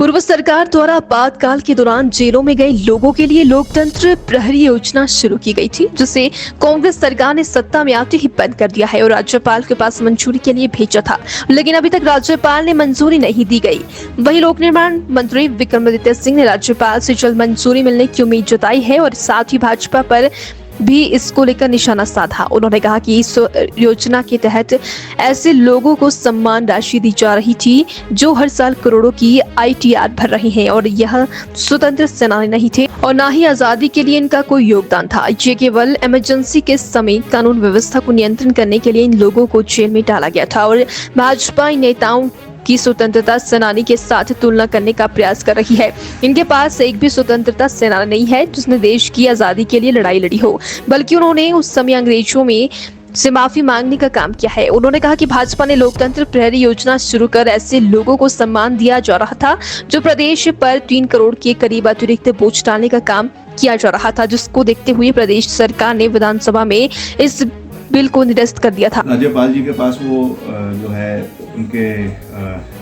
पूर्व सरकार द्वारा आपातकाल के दौरान जेलों में गए लोगों के लिए लोकतंत्र प्रहरी योजना शुरू की गई थी, जिसे कांग्रेस सरकार ने सत्ता में आते ही बंद कर दिया है और राज्यपाल के पास मंजूरी के लिए भेजा था, लेकिन अभी तक राज्यपाल ने मंजूरी नहीं दी गई। वहीं लोक निर्माण मंत्री विक्रमादित्य सिंह ने राज्यपाल से जल्द मंजूरी मिलने की उम्मीद जताई है और साथ ही भाजपा पर भी इसको लेकर निशाना साधा। उन्होंने कहा कि इस योजना के तहत ऐसे लोगों को सम्मान राशि दी जा रही थी जो हर साल करोड़ों की ITR भर रहे हैं और यह स्वतंत्र सेनानी नहीं थे और न ही आजादी के लिए इनका कोई योगदान था। ये केवल इमरजेंसी के समय कानून व्यवस्था को नियंत्रण करने के लिए इन लोगों को जेल में डाला गया था और भाजपा नेताओं की स्वतंत्रता सेनानी के साथ तुलना करने का प्रयास कर रही है। इनके पास एक भी स्वतंत्रता सेनानी नहीं है जिसने देश की आजादी के लिए लड़ाई लड़ी हो, बल्कि उन्होंने उस समय अंग्रेजों में से माफी मांगने का काम किया है। उन्होंने कहा कि भाजपा ने लोकतंत्र प्रहरी योजना शुरू कर ऐसे लोगों को सम्मान दिया जा रहा था जो प्रदेश पर 3 करोड़ के करीब अतिरिक्त बोझ डालने का काम किया जा रहा था, जिसको देखते हुए प्रदेश सरकार ने विधानसभा में इस बिल को निरस्त कर दिया था। राज्यपाल जी के पास वो जो है उनके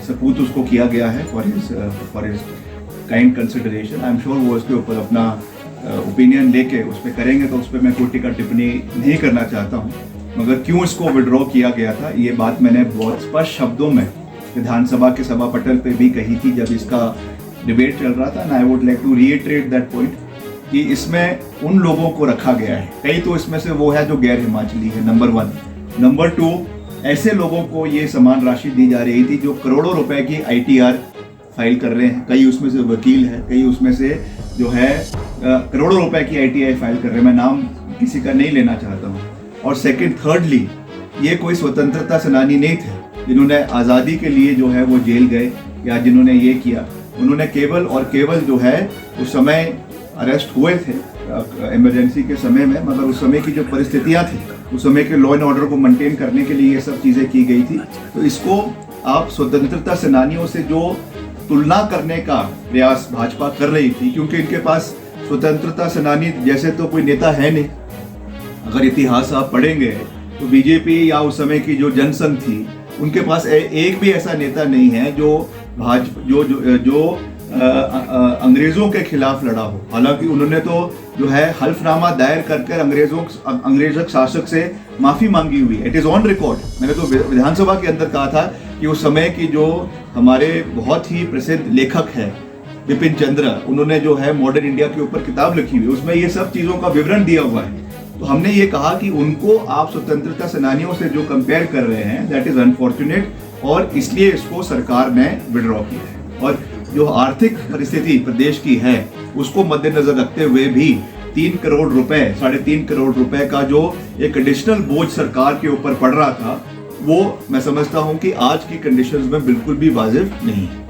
सपूत उसको किया गया है for his kind consideration. I am sure वो इसके ऊपर अपना ओपिनियन लेके उस पर करेंगे, तो उस पर मैं कोई टिक्का टिप्पणी नहीं करना चाहता हूँ। मगर क्यों इसको विड्रॉ किया गया था, ये बात मैंने बहुत स्पष्ट शब्दों में विधानसभा के सभा पटल पे भी कही थी जब इसका डिबेट चल रहा था। And I would like to reiterate that point कि इसमें उन लोगों को रखा गया है, कई तो इसमें से वो है जो गैर हिमाचली है, नंबर 1। नंबर 2, ऐसे लोगों को ये समान राशि दी जा रही थी जो करोड़ों रुपए की ITR फाइल कर रहे हैं। कई उसमें से वकील है, कई उसमें से जो है करोड़ों रुपए की ITR फाइल कर रहे हैं। मैं नाम किसी का नहीं लेना चाहता हूँ। और सेकंड, थर्डली, ये कोई स्वतंत्रता सेनानी नहीं थे जिन्होंने आज़ादी के लिए जो है वो जेल गए या जिन्होंने ये किया। उन्होंने केवल और केवल जो है उस समय अरेस्ट हुए थे इमरजेंसी के समय में, मगर उस समय की जो परिस्थितियां थी, उस समय के लॉ एंड ऑर्डर को मेंटेन करने के लिए ये सब चीज़ें की गई थी। तो इसको आप स्वतंत्रता सेनानियों से जो तुलना करने का प्रयास भाजपा कर रही थी, क्योंकि इनके पास स्वतंत्रता सेनानी जैसे तो कोई नेता है नहीं। अगर इतिहास आप पढ़ेंगे तो बीजेपी या उस समय की जो जनसंघ थी, उनके पास एक भी ऐसा नेता नहीं है जो अंग्रेजों के खिलाफ लड़ा हो। हालांकि उन्होंने तो जो है हल्फनामा दायर कर अंग्रेज शासक से माफी मांगी हुई है। It is on record. मैंने तो विधानसभा के अंदर कहा था कि उस समय की जो हमारे बहुत ही प्रसिद्ध लेखक है बिपिन चंद्र, उन्होंने जो है मॉडर्न इंडिया के ऊपर किताब लिखी हुई है, उसमें ये सब चीजों का विवरण दिया हुआ है। तो हमने ये कहा कि उनको आप स्वतंत्रता सेनानियों से जो कंपेयर कर रहे हैं, दैट इज अनफॉर्चुनेट, और इसलिए इसको सरकार ने विड्रॉ किया है। और जो आर्थिक परिस्थिति प्रदेश की है उसको मद्देनजर रखते हुए भी 3 करोड़ रुपए, 3.5 करोड़ रुपए का जो एक एडिशनल बोझ सरकार के ऊपर पड़ रहा था, वो मैं समझता हूं कि आज की कंडीशंस में बिल्कुल भी वाजिब नहीं है।